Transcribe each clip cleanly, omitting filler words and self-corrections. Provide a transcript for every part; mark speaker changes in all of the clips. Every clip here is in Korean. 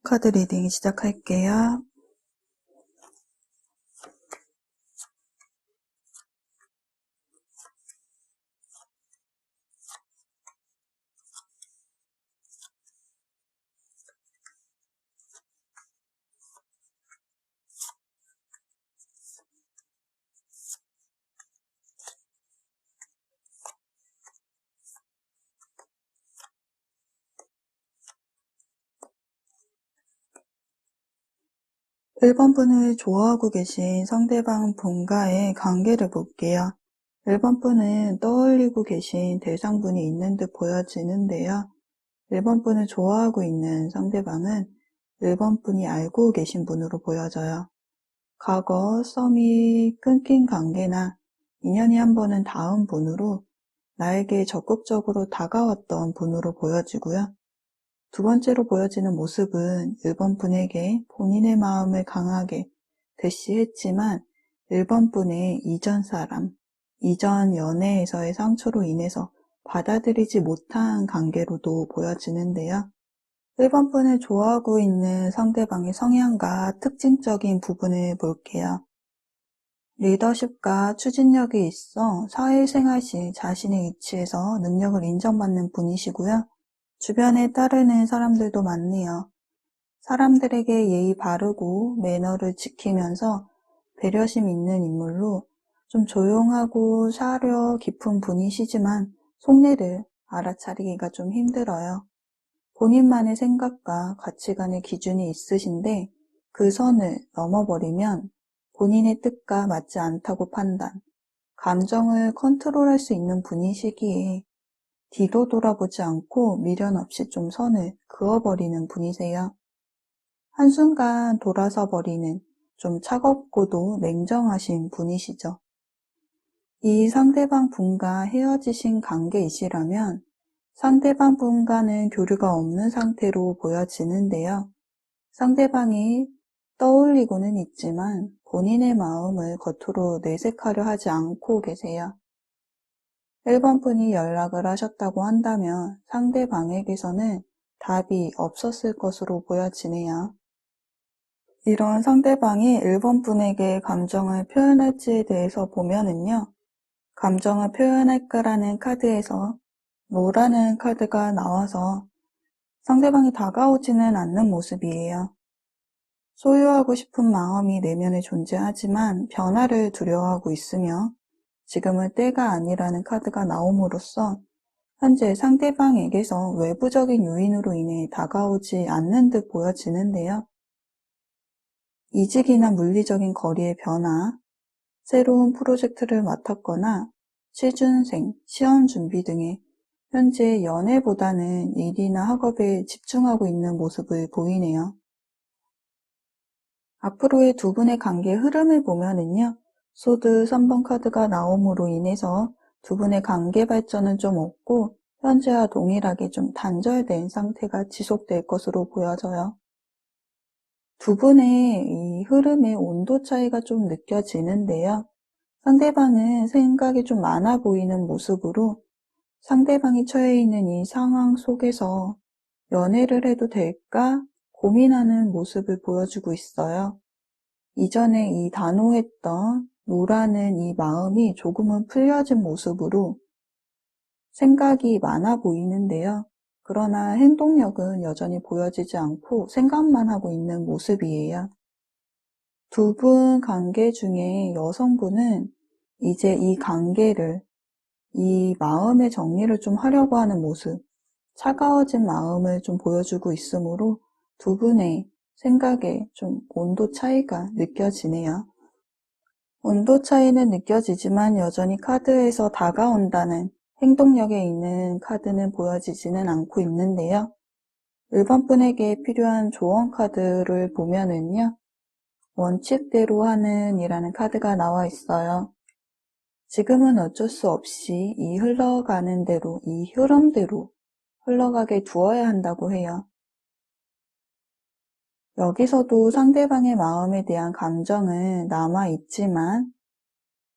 Speaker 1: 카드 리딩 시작할게요. 일 번 분을 좋아하고 계신 상대방 분과의 관계를 볼게요. 1번 분은 떠올리고 계신 대상분이 있는 듯 보여지는데요. 1번 분을 좋아하고 있는 상대방은 1번 분이 알고 계신 분으로 보여져요. 과거 썸이 끊긴 관계나 인연이 한 번은 닿은 분으로 나에게 적극적으로 다가왔던 분으로 보여지고요. 두 번째로 보여지는 모습은 1번 분에게 본인의 마음을 강하게 대시했지만 1번 분의 이전 사람, 이전 연애에서의 상처로 인해서 받아들이지 못한 관계로도 보여지는데요. 1번 분을 좋아하고 있는 상대방의 성향과 특징적인 부분을 볼게요. 리더십과 추진력이 있어 사회생활 시 자신의 위치에서 능력을 인정받는 분이시고요. 주변에 따르는 사람들도 많네요. 사람들에게 예의 바르고 매너를 지키면서 배려심 있는 인물로 좀 조용하고 사려 깊은 분이시지만 속내를 알아차리기가 좀 힘들어요. 본인만의 생각과 가치관의 기준이 있으신데 그 선을 넘어버리면 본인의 뜻과 맞지 않다고 판단, 감정을 컨트롤할 수 있는 분이시기에 뒤도 돌아보지 않고 미련 없이 좀 선을 그어버리는 분이세요. 한순간 돌아서 버리는 좀 차갑고도 냉정하신 분이시죠. 이 상대방 분과 헤어지신 관계이시라면 상대방 분과는 교류가 없는 상태로 보여지는데요. 상대방이 떠올리고는 있지만 본인의 마음을 겉으로 내색하려 하지 않고 계세요. 1번 분이 연락을 하셨다고 한다면 상대방에게서는 답이 없었을 것으로 보여지네요. 이런 상대방이 1번 분에게 감정을 표현할지에 대해서 보면은요. 감정을 표현할 거라는 카드에서 노라는 카드가 나와서 상대방이 다가오지는 않는 모습이에요. 소유하고 싶은 마음이 내면에 존재하지만 변화를 두려워하고 있으며 지금은 때가 아니라는 카드가 나옴으로써 현재 상대방에게서 외부적인 요인으로 인해 다가오지 않는 듯 보여지는데요. 이직이나 물리적인 거리의 변화, 새로운 프로젝트를 맡았거나 취준생, 시험 준비 등의 현재 연애보다는 일이나 학업에 집중하고 있는 모습을 보이네요. 앞으로의 두 분의 관계 흐름을 보면은요. 소드 3번 카드가 나옴으로 인해서 두 분의 관계 발전은 좀 없고 현재와 동일하게 좀 단절된 상태가 지속될 것으로 보여져요. 두 분의 이 흐름의 온도 차이가 좀 느껴지는데요. 상대방은 생각이 좀 많아 보이는 모습으로 상대방이 처해 있는 이 상황 속에서 연애를 해도 될까 고민하는 모습을 보여주고 있어요. 이전에 이 단호했던 노라는 이 마음이 조금은 풀려진 모습으로 생각이 많아 보이는데요. 그러나 행동력은 여전히 보여지지 않고 생각만 하고 있는 모습이에요. 두 분 관계 중에 여성분은 이제 이 관계를, 이 마음의 정리를 좀 하려고 하는 모습, 차가워진 마음을 좀 보여주고 있으므로 두 분의 생각에 좀 온도 차이가 느껴지네요. 온도 차이는 느껴지지만 여전히 카드에서 다가온다는 행동력에 있는 카드는 보여지지는 않고 있는데요. 1번 분에게 필요한 조언 카드를 보면은요. 원칙대로 하는 이라는 카드가 나와 있어요. 지금은 어쩔 수 없이 이 흘러가는 대로, 이 흐름대로 흘러가게 두어야 한다고 해요. 여기서도 상대방의 마음에 대한 감정은 남아있지만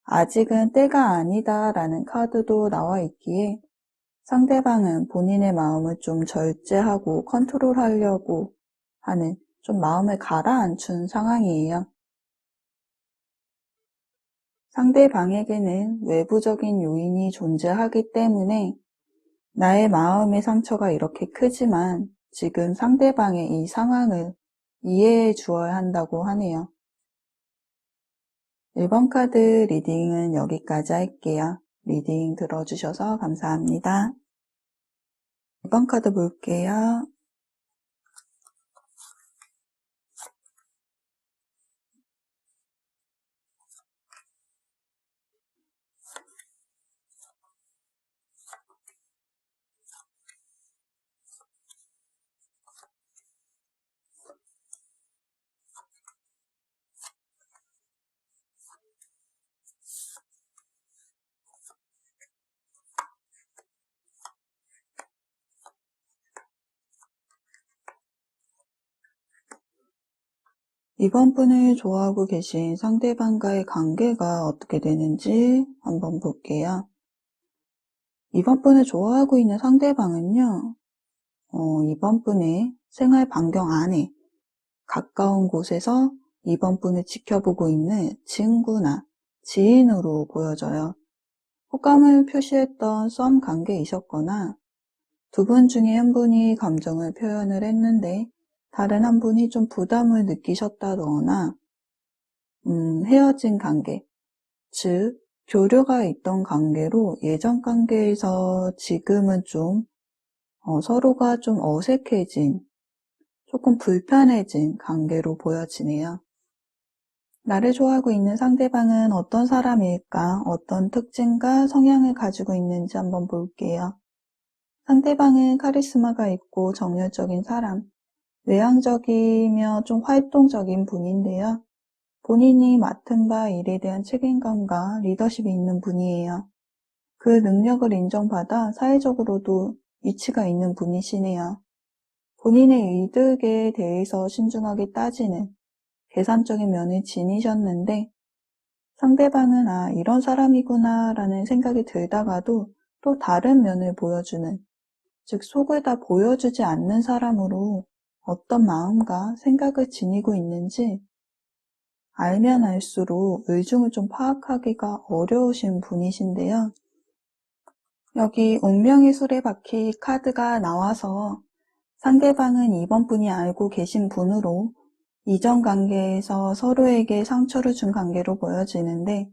Speaker 1: 아직은 때가 아니다 라는 카드도 나와 있기에 상대방은 본인의 마음을 좀 절제하고 컨트롤하려고 하는 좀 마음을 가라앉춘 상황이에요. 상대방에게는 외부적인 요인이 존재하기 때문에 나의 마음의 상처가 이렇게 크지만 지금 상대방의 이 상황을 이해해 주어야 한다고 하네요. 1번 카드 리딩은 여기까지 할게요. 리딩 들어주셔서 감사합니다. 2번 카드 볼게요. 이번 분을 좋아하고 계신 상대방과의 관계가 어떻게 되는지 한번 볼게요. 이번 분을 좋아하고 있는 상대방은요, 이번 분의 생활 반경 안에 가까운 곳에서 이번 분을 지켜보고 있는 친구나 지인으로 보여져요. 호감을 표시했던 썸 관계이셨거나 두 분 중에 한 분이 감정을 표현을 했는데 다른 한 분이 좀 부담을 느끼셨다거나 헤어진 관계, 즉 교류가 있던 관계로 예전 관계에서 지금은 좀 서로가 좀 어색해진, 조금 불편해진 관계로 보여지네요. 나를 좋아하고 있는 상대방은 어떤 사람일까? 어떤 특징과 성향을 가지고 있는지 한번 볼게요. 상대방은 카리스마가 있고 정열적인 사람, 외향적이며 좀 활동적인 분인데요. 본인이 맡은 바 일에 대한 책임감과 리더십이 있는 분이에요. 그 능력을 인정받아 사회적으로도 위치가 있는 분이시네요. 본인의 이득에 대해서 신중하게 따지는 계산적인 면을 지니셨는데 상대방은 이런 사람이구나 라는 생각이 들다가도 또 다른 면을 보여주는, 즉 속을 다 보여주지 않는 사람으로 어떤 마음과 생각을 지니고 있는지 알면 알수록 의중을 좀 파악하기가 어려우신 분이신데요. 여기 운명의 수레바퀴 카드가 나와서 상대방은 이번 분이 알고 계신 분으로 이전 관계에서 서로에게 상처를 준 관계로 보여지는데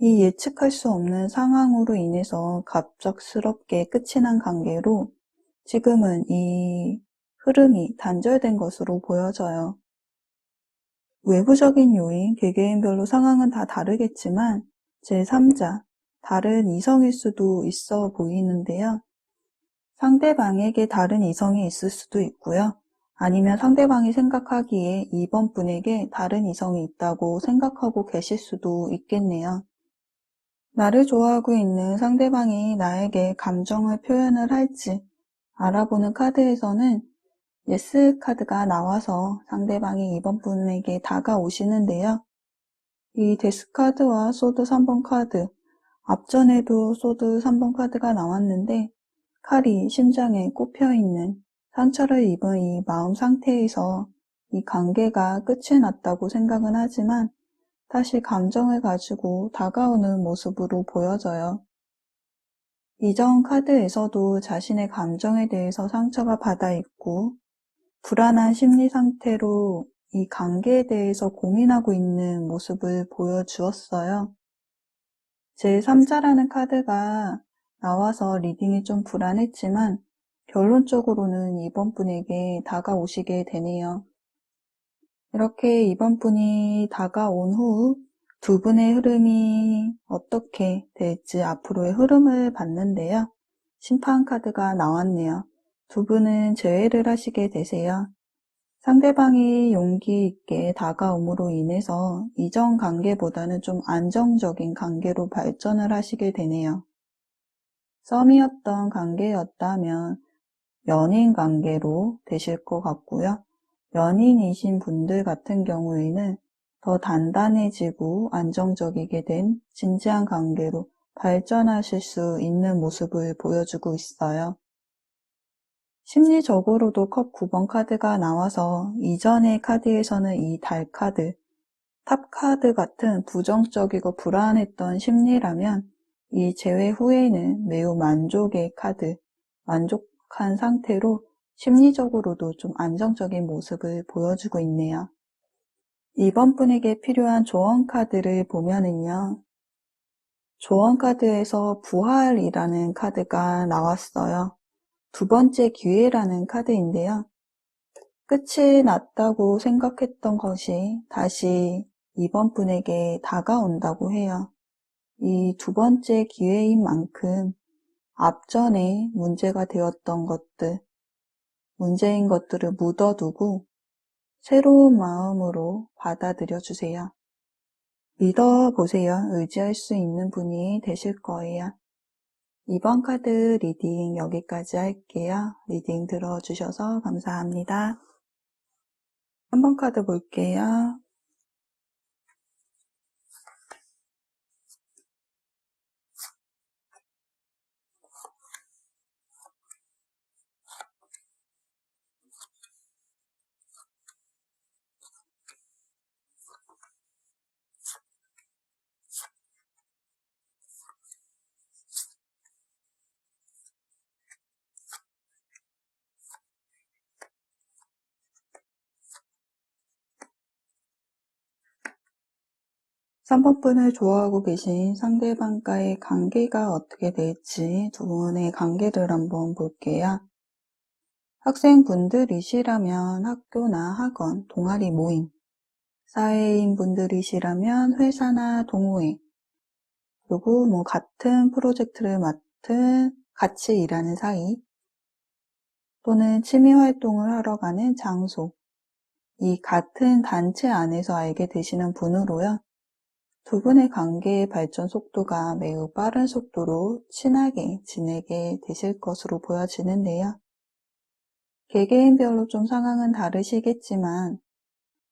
Speaker 1: 이 예측할 수 없는 상황으로 인해서 갑작스럽게 끝이 난 관계로 지금은 이 흐름이 단절된 것으로 보여져요. 외부적인 요인, 개개인별로 상황은 다 다르겠지만 제3자, 다른 이성일 수도 있어 보이는데요. 상대방에게 다른 이성이 있을 수도 있고요. 아니면 상대방이 생각하기에 이번 분에게 다른 이성이 있다고 생각하고 계실 수도 있겠네요. 나를 좋아하고 있는 상대방이 나에게 감정을 표현을 할지 알아보는 카드에서는 예스 카드가 나와서 상대방이 이번 분에게 다가오시는데요. 이 데스 카드와 소드 3번 카드, 앞전에도 소드 3번 카드가 나왔는데 칼이 심장에 꼽혀있는 상처를 입은 이 마음 상태에서 이 관계가 끝이 났다고 생각은 하지만 다시 감정을 가지고 다가오는 모습으로 보여져요. 이전 카드에서도 자신의 감정에 대해서 상처가 받아 있고 불안한 심리 상태로 이 관계에 대해서 고민하고 있는 모습을 보여주었어요. 제3자라는 카드가 나와서 리딩이 좀 불안했지만 결론적으로는 이번 분에게 다가오시게 되네요. 이렇게 이번 분이 다가온 후 두 분의 흐름이 어떻게 될지 앞으로의 흐름을 봤는데요. 심판 카드가 나왔네요. 두 분은 재회를 하시게 되세요. 상대방이 용기 있게 다가옴으로 인해서 이전 관계보다는 좀 안정적인 관계로 발전을 하시게 되네요. 썸이었던 관계였다면 연인 관계로 되실 것 같고요. 연인이신 분들 같은 경우에는 더 단단해지고 안정적이게 된 진지한 관계로 발전하실 수 있는 모습을 보여주고 있어요. 심리적으로도 컵 9번 카드가 나와서 이전의 카드에서는 이 달 카드, 탑 카드 같은 부정적이고 불안했던 심리라면 이 제외 후에는 매우 만족의 카드, 만족한 상태로 심리적으로도 좀 안정적인 모습을 보여주고 있네요. 이번 분에게 필요한 조언 카드를 보면은요. 조언 카드에서 부활이라는 카드가 나왔어요. 두 번째 기회라는 카드인데요. 끝이 났다고 생각했던 것이 다시 이번 분에게 다가온다고 해요. 이 두 번째 기회인 만큼 앞전에 문제가 되었던 것들, 문제인 것들을 묻어두고 새로운 마음으로 받아들여 주세요. 믿어보세요. 의지할 수 있는 분이 되실 거예요. 이번 카드 리딩 여기까지 할게요. 리딩 들어주셔서 감사합니다. 3번 카드 볼게요. 3번 분을 좋아하고 계신 상대방과의 관계가 어떻게 될지 두 분의 관계를 한번 볼게요. 학생분들이시라면 학교나 학원, 동아리 모임, 사회인 분들이시라면 회사나 동호회, 그리고 같은 프로젝트를 맡은 같이 일하는 사이, 또는 취미 활동을 하러 가는 장소, 이 같은 단체 안에서 알게 되시는 분으로요. 두 분의 관계의 발전 속도가 매우 빠른 속도로 친하게 지내게 되실 것으로 보여지는데요. 개개인별로 좀 상황은 다르시겠지만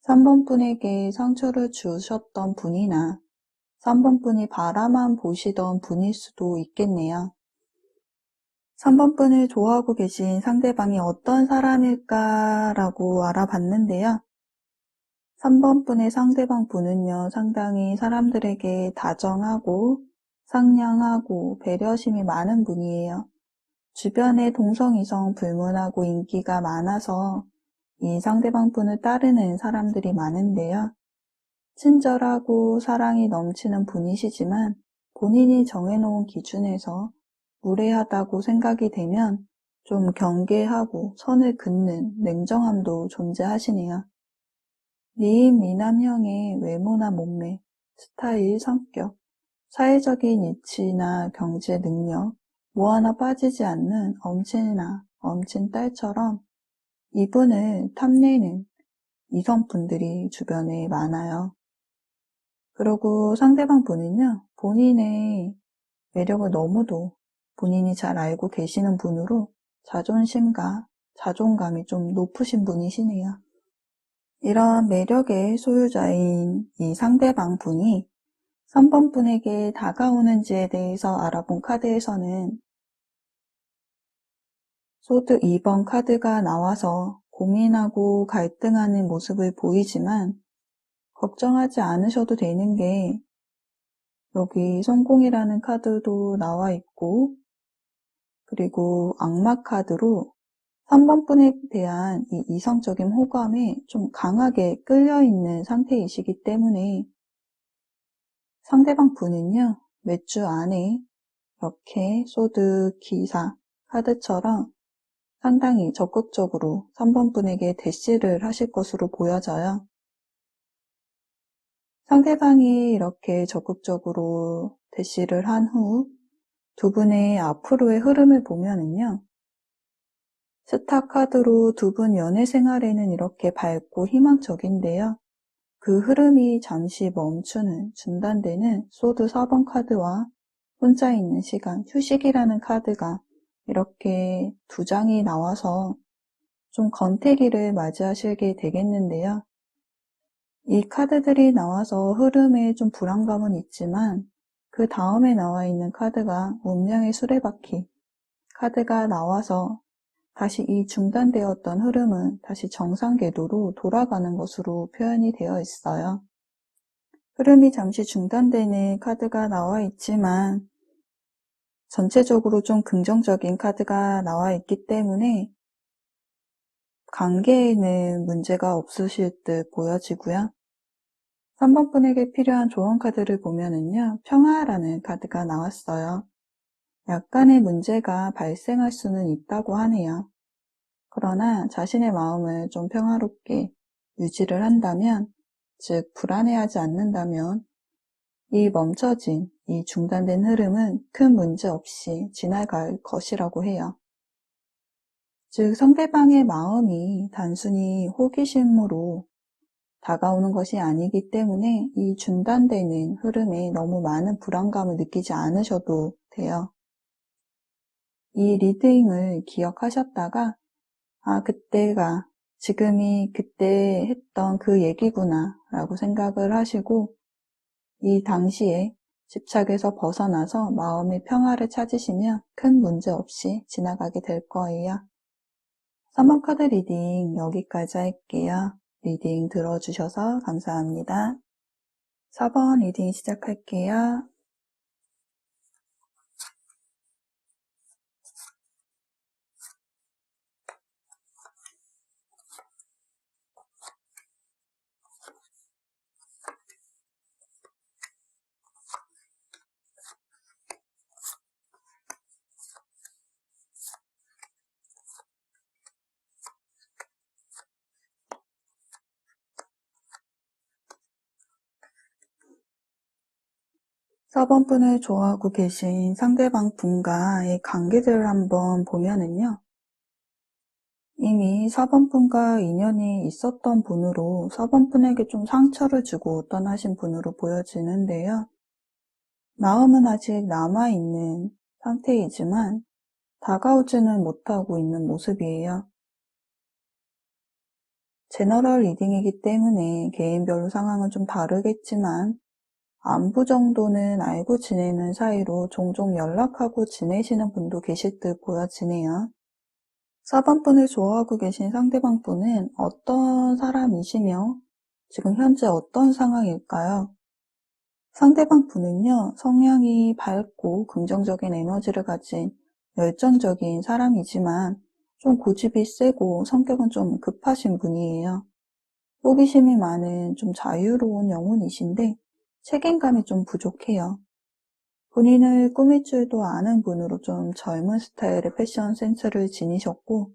Speaker 1: 3번 분에게 상처를 주셨던 분이나 3번 분이 바라만 보시던 분일 수도 있겠네요. 3번 분을 좋아하고 계신 상대방이 어떤 사람일까라고 알아봤는데요. 3번 분의 상대방 분은요, 상당히 사람들에게 다정하고 상냥하고 배려심이 많은 분이에요. 주변에 동성이성 불문하고 인기가 많아서 이 상대방 분을 따르는 사람들이 많은데요. 친절하고 사랑이 넘치는 분이시지만 본인이 정해놓은 기준에서 무례하다고 생각이 되면 좀 경계하고 선을 긋는 냉정함도 존재하시네요. 미인 미남형의 외모나 몸매, 스타일, 성격, 사회적인 이치나 경제 능력, 뭐 하나 빠지지 않는 엄친이나 엄친딸처럼 이분을 탐내는 이성분들이 주변에 많아요. 그리고 상대방 분은요, 본인의 매력을 너무도 본인이 잘 알고 계시는 분으로 자존심과 자존감이 좀 높으신 분이시네요. 이런 매력의 소유자인 이 상대방 분이 3번 분에게 다가오는지에 대해서 알아본 카드에서는 소드 2번 카드가 나와서 고민하고 갈등하는 모습을 보이지만 걱정하지 않으셔도 되는 게 여기 성공이라는 카드도 나와 있고 그리고 악마 카드로 3번 분에 대한 이 이성적인 호감에 좀 강하게 끌려있는 상태이시기 때문에 상대방 분은요, 몇 주 안에 이렇게 소드 기사 카드처럼 상당히 적극적으로 3번 분에게 대시를 하실 것으로 보여져요. 상대방이 이렇게 적극적으로 대시를 한 후 두 분의 앞으로의 흐름을 보면은요. 스타 카드로 두 분 연애 생활에는 이렇게 밝고 희망적인데요. 그 흐름이 잠시 멈추는, 중단되는 소드 4번 카드와 혼자 있는 시간, 휴식이라는 카드가 이렇게 두 장이 나와서 좀 권태기를 맞이하시게 되겠는데요. 이 카드들이 나와서 흐름에 좀 불안감은 있지만 그 다음에 나와 있는 카드가 운명의 수레바퀴 카드가 나와서 다시 이 중단되었던 흐름은 다시 정상 궤도로 돌아가는 것으로 표현이 되어 있어요. 흐름이 잠시 중단되는 카드가 나와 있지만 전체적으로 좀 긍정적인 카드가 나와 있기 때문에 관계에는 문제가 없으실 듯 보여지고요. 3번 분에게 필요한 조언 카드를 보면은요, 평화라는 카드가 나왔어요. 약간의 문제가 발생할 수는 있다고 하네요. 그러나 자신의 마음을 좀 평화롭게 유지를 한다면, 즉 불안해하지 않는다면 이 멈춰진, 이 중단된 흐름은 큰 문제 없이 지나갈 것이라고 해요. 즉 상대방의 마음이 단순히 호기심으로 다가오는 것이 아니기 때문에 이 중단되는 흐름에 너무 많은 불안감을 느끼지 않으셔도 돼요. 이 리딩을 기억하셨다가 그때가 지금이 그때 했던 그 얘기구나 라고 생각을 하시고 이 당시에 집착에서 벗어나서 마음의 평화를 찾으시면 큰 문제 없이 지나가게 될 거예요. 3번 카드 리딩 여기까지 할게요. 리딩 들어주셔서 감사합니다. 4번 리딩 시작할게요. 4번 분을 좋아하고 계신 상대방 분과의 관계들을 한번 보면은요. 이미 4번 분과 인연이 있었던 분으로 4번 분에게 좀 상처를 주고 떠나신 분으로 보여지는데요. 마음은 아직 남아있는 상태이지만 다가오지는 못하고 있는 모습이에요. 제너럴 리딩이기 때문에 개인별로 상황은 좀 다르겠지만 안부 정도는 알고 지내는 사이로 종종 연락하고 지내시는 분도 계실 듯 보여지네요. 4번 분을 좋아하고 계신 상대방 분은 어떤 사람이시며 지금 현재 어떤 상황일까요? 상대방 분은요, 성향이 밝고 긍정적인 에너지를 가진 열정적인 사람이지만 좀 고집이 세고 성격은 좀 급하신 분이에요. 호기심이 많은 좀 자유로운 영혼이신데 책임감이 좀 부족해요. 본인을 꾸밀 줄도 아는 분으로 좀 젊은 스타일의 패션 센스를 지니셨고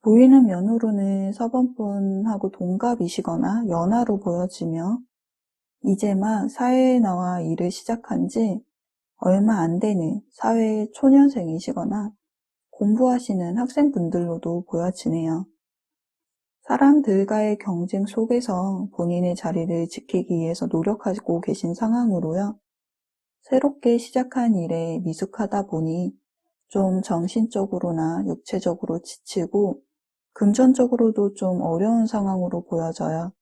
Speaker 1: 보이는 면으로는 4번 분하고 동갑이시거나 연하로 보여지며 이제 막 사회에 나와 일을 시작한 지 얼마 안 되는 사회 초년생이시거나 공부하시는 학생분들로도 보여지네요. 사람들과의 경쟁 속에서 본인의 자리를 지키기 위해서 노력하고 계신 상황으로요. 새롭게 시작한 일에 미숙하다 보니 좀 정신적으로나 육체적으로 지치고 금전적으로도 좀 어려운 상황으로 보여져요.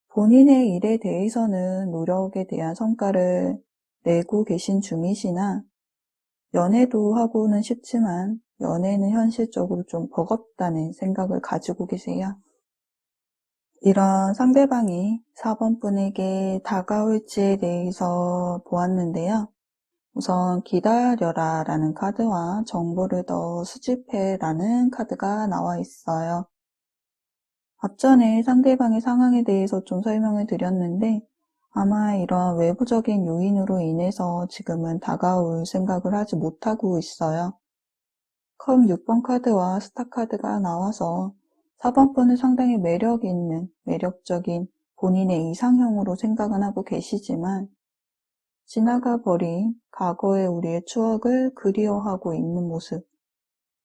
Speaker 1: 본인의 일에 대해서는 노력에 대한 성과를 내고 계신 중이시나 연애도 하고는 싶지만 연애는 현실적으로 좀 버겁다는 생각을 가지고 계세요. 이런 상대방이 4번 분에게 다가올지에 대해서 보았는데요. 우선 기다려라 라는 카드와 정보를 더 수집해 라는 카드가 나와 있어요. 앞전에 상대방의 상황에 대해서 좀 설명을 드렸는데 아마 이런 외부적인 요인으로 인해서 지금은 다가올 생각을 하지 못하고 있어요. 컵 6번 카드와 스타 카드가 나와서 4번 분은 상당히 매력 있는, 매력적인 본인의 이상형으로 생각은 하고 계시지만 지나가 버린 과거의 우리의 추억을 그리워하고 있는 모습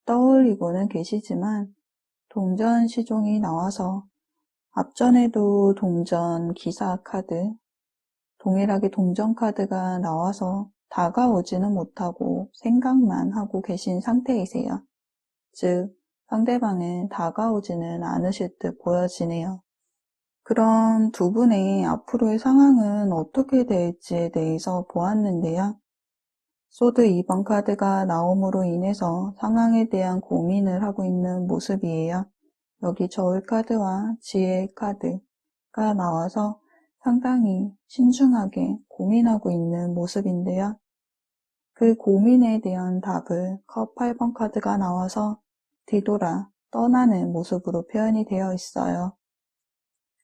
Speaker 1: 떠올리고는 계시지만 동전 시종이 나와서 앞전에도 동전 기사 카드, 동일하게 동전 카드가 나와서 다가오지는 못하고 생각만 하고 계신 상태이세요. 즉, 상대방은 다가오지는 않으실 듯 보여지네요. 그럼 두 분의 앞으로의 상황은 어떻게 될지에 대해서 보았는데요. 소드 2번 카드가 나옴으로 인해서 상황에 대한 고민을 하고 있는 모습이에요. 여기 저울 카드와 지혜 카드가 나와서 상당히 신중하게 고민하고 있는 모습인데요. 그 고민에 대한 답을 컵 8번 카드가 나와서 뒤돌아 떠나는 모습으로 표현이 되어 있어요.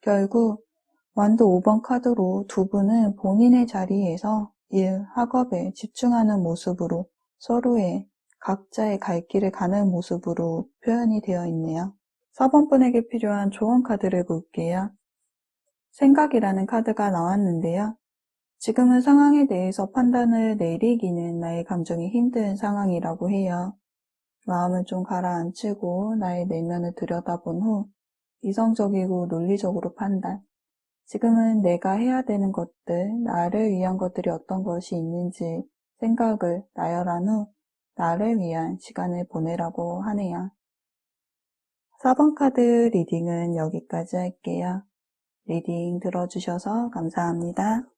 Speaker 1: 결국 완도 5번 카드로 두 분은 본인의 자리에서 일, 학업에 집중하는 모습으로 서로의 각자의 갈 길을 가는 모습으로 표현이 되어 있네요. 4번 분에게 필요한 조언 카드를 볼게요. 생각이라는 카드가 나왔는데요. 지금은 상황에 대해서 판단을 내리기는 나의 감정이 힘든 상황이라고 해요. 마음을 좀 가라앉히고 나의 내면을 들여다본 후 이성적이고 논리적으로 판단. 지금은 내가 해야 되는 것들, 나를 위한 것들이 어떤 것이 있는지 생각을 나열한 후 나를 위한 시간을 보내라고 하네요. 4번 카드 리딩은 여기까지 할게요. 리딩 들어주셔서 감사합니다.